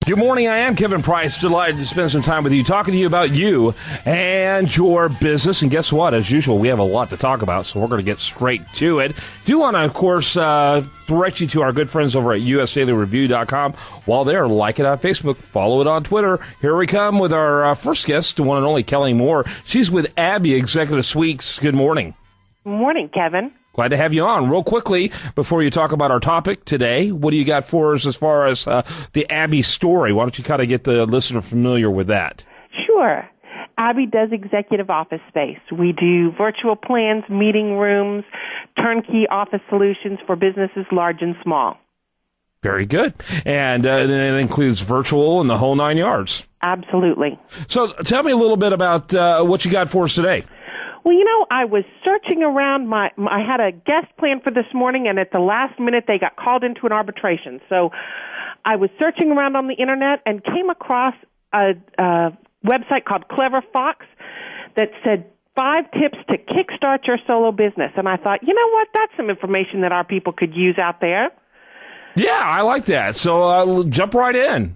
Good morning, I am Kevin Price. Delighted to spend some time with you, talking to you about you and your business. And guess what? As usual, we have a lot to talk about, so we're going to get straight to it. Do want to, of course, direct you to our good friends over at USDailyReview.com. While there, like it on Facebook, follow it on Twitter. Here we come with our first guest, the one and only Kelly Moore. She's with Abby Executive Suites. Good morning. Good morning, Kevin. Glad to have you on. Real quickly, before you talk about our topic today, what do you got for us as far as the Abby story? Why don't you kind of get the listener familiar with that? Sure. Abby does executive office space. We do virtual plans, meeting rooms, turnkey office solutions for businesses large and small. Very good. And it includes virtual and the whole 9 yards. Absolutely. So tell me a little bit about what you got for us today. Well, you know, I was searching around. I had a guest plan for this morning, and at the last minute, they got called into an arbitration. So I was searching around on the Internet and came across a website called Clever Fox that said 5 tips to kickstart your solo business. And I thought, you know what, that's some information that our people could use out there. Yeah, I like that. So jump right in.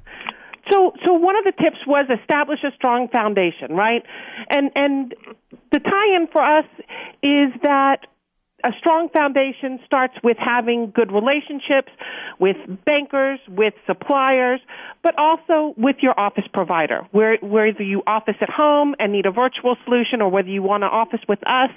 So one of the tips was establish a strong foundation, right? And the tie-in for us is that a strong foundation starts with having good relationships with bankers, with suppliers, but also with your office provider. Whether you office at home and need a virtual solution or whether you want to office with us,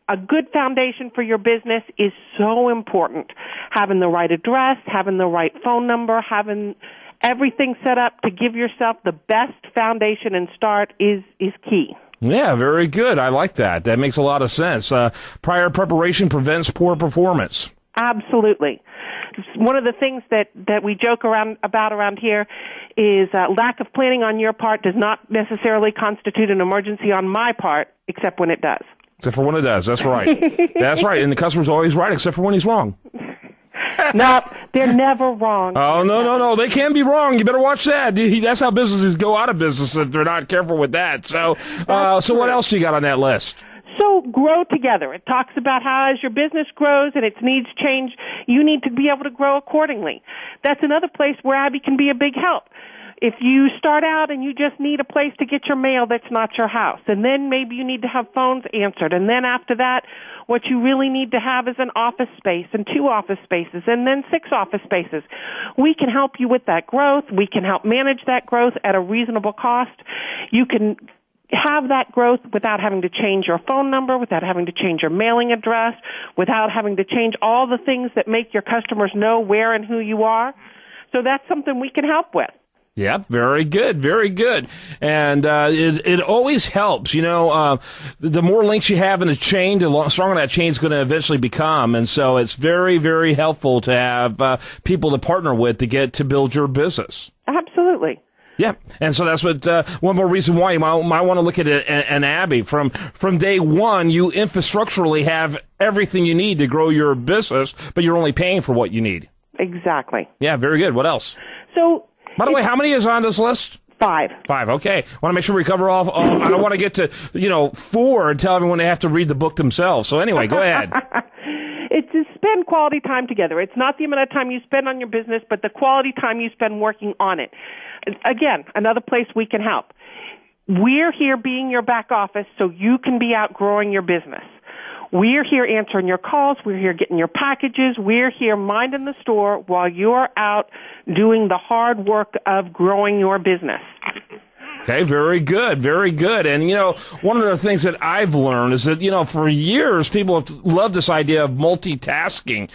a good foundation for your business is so important. Having the right address, having the right phone number, having everything set up to give yourself the best foundation and start is key. Yeah, very good. I like that. That makes a lot of sense. Prior preparation prevents poor performance. Absolutely. One of the things that we joke around here is lack of planning on your part does not necessarily constitute an emergency on my part, except when it does. Except for when it does. That's right. That's right. And the customer's always right, except for when he's wrong. No, they're never wrong. Oh, no. They can be wrong. You better watch that. That's how businesses go out of business if they're not careful with that. So what else do you got on that list? So grow together. It talks about how as your business grows and its needs change, you need to be able to grow accordingly. That's another place where Abby can be a big help. If you start out and you just need a place to get your mail that's not your house, and then maybe you need to have phones answered, and then after that, what you really need to have is an office space and 2 office spaces and then 6 office spaces. We can help you with that growth. We can help manage that growth at a reasonable cost. You can have that growth without having to change your phone number, without having to change your mailing address, without having to change all the things that make your customers know where and who you are. So that's something we can help with. Yeah, very good, very good. And it always helps, the more links you have in a chain, the stronger that chain is going to eventually become. And so it's very, very helpful to have people to partner with to build your business. Absolutely. Yeah, and so that's what one more reason why you might want to look at an Abby. From day one, you infrastructurally have everything you need to grow your business, but you're only paying for what you need. Exactly. Yeah, very good. What else? So, by the way, how many is on this list? 5. 5, okay. Want to make sure we cover all. I don't want to get to 4 and tell everyone they have to read the book themselves. So anyway, go ahead. It's to spend quality time together. It's not the amount of time you spend on your business, but the quality time you spend working on it. Again, another place we can help. We're here being your back office so you can be out growing your business. We're here answering your calls. We're here getting your packages. We're here minding the store while you're out doing the hard work of growing your business. Okay, very good, very good. And, one of the things that I've learned is that, for years, people have loved this idea of multitasking,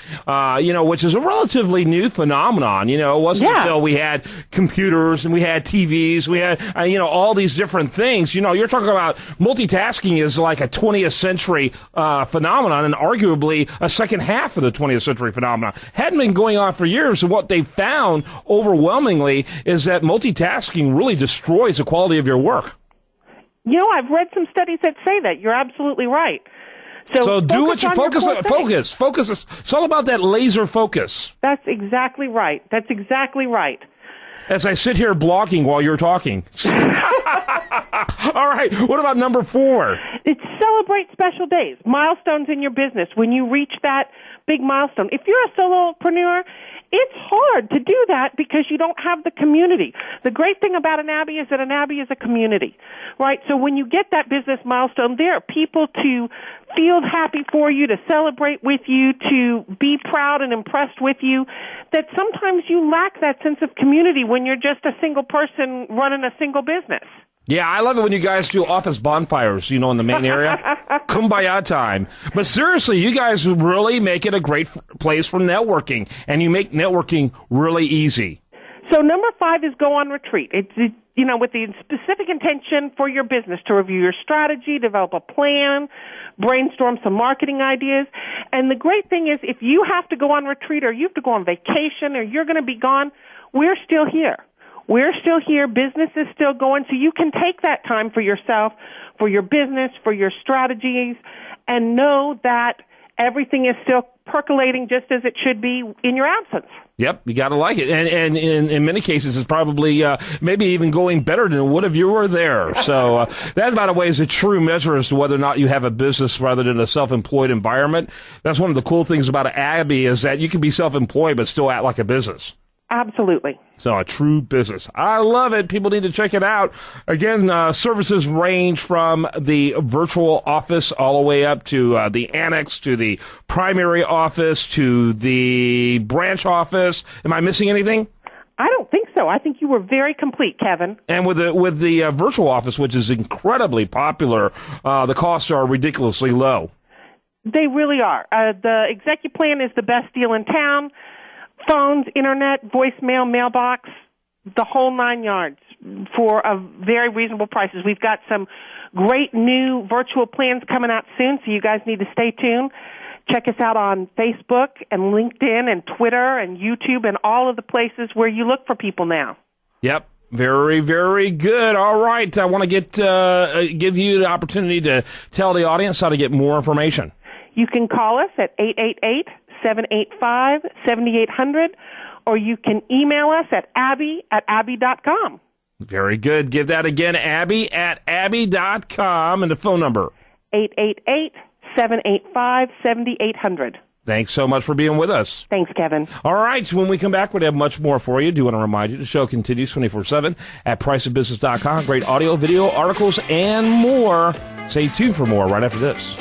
which is a relatively new phenomenon. It wasn't until we had computers and we had TVs, we had, all these different things. You're talking about multitasking is like a 20th century phenomenon and arguably a second half of the 20th century phenomenon. Hadn't been going on for years, and what they found overwhelmingly is that multitasking really destroys the quality of your work. I've read some studies that say that. You're absolutely right. So do what you focus. It's all about that laser focus. That's exactly right. As I sit here blogging while you're talking. All right. What about number 4? It's celebrate special days, milestones in your business. When you reach that big milestone, if you're a solopreneur It's hard to do that because you don't have the community. The great thing about an Abbey is that an Abbey is a community, right? So when you get that business milestone, there are people to feel happy for you, to celebrate with you, to be proud and impressed with you, that sometimes you lack that sense of community when you're just a single person running a single business. Yeah, I love it when you guys do office bonfires, in the main area. Kumbaya time. But seriously, you guys really make it a great place for networking, and you make networking really easy. So number 5 is go on retreat. It's with the specific intention for your business to review your strategy, develop a plan, brainstorm some marketing ideas. And the great thing is if you have to go on retreat or you have to go on vacation or you're going to be gone, we're still here. We're still here. Business is still going. So you can take that time for yourself, for your business, for your strategies, and know that everything is still percolating just as it should be in your absence. Yep, you got to like it. And in many cases, it's probably maybe even going better than it would if you were there. So that, by the way, is a true measure as to whether or not you have a business rather than a self-employed environment. That's one of the cool things about Abbey is that you can be self-employed but still act like a business. Absolutely. So a true business. I love it. People need to check it out. Again, services range from the virtual office all the way up to the annex, to the primary office, to the branch office. Am I missing anything? I don't think so. I think you were very complete, Kevin. And with the virtual office, which is incredibly popular, the costs are ridiculously low. They really are. The ExecuPlan is the best deal in town. Phones, internet, voicemail, mailbox, the whole 9 yards for a very reasonable prices. We've got some great new virtual plans coming out soon, so you guys need to stay tuned. Check us out on Facebook and LinkedIn and Twitter and YouTube and all of the places where you look for people now. Yep. Very, very good. All right. I want to give you the opportunity to tell the audience how to get more information. You can call us at 888-785-7800, or you can email us at abby@abby.com. Very good. Give that again, abby@abby.com, and the phone number. 888-785-7800. Thanks so much for being with us. Thanks, Kevin. All right. When we come back, we'll have much more for you. Do want to remind you, the show continues 24/7 at priceofbusiness.com. Great audio, video, articles, and more. Stay tuned for more right after this.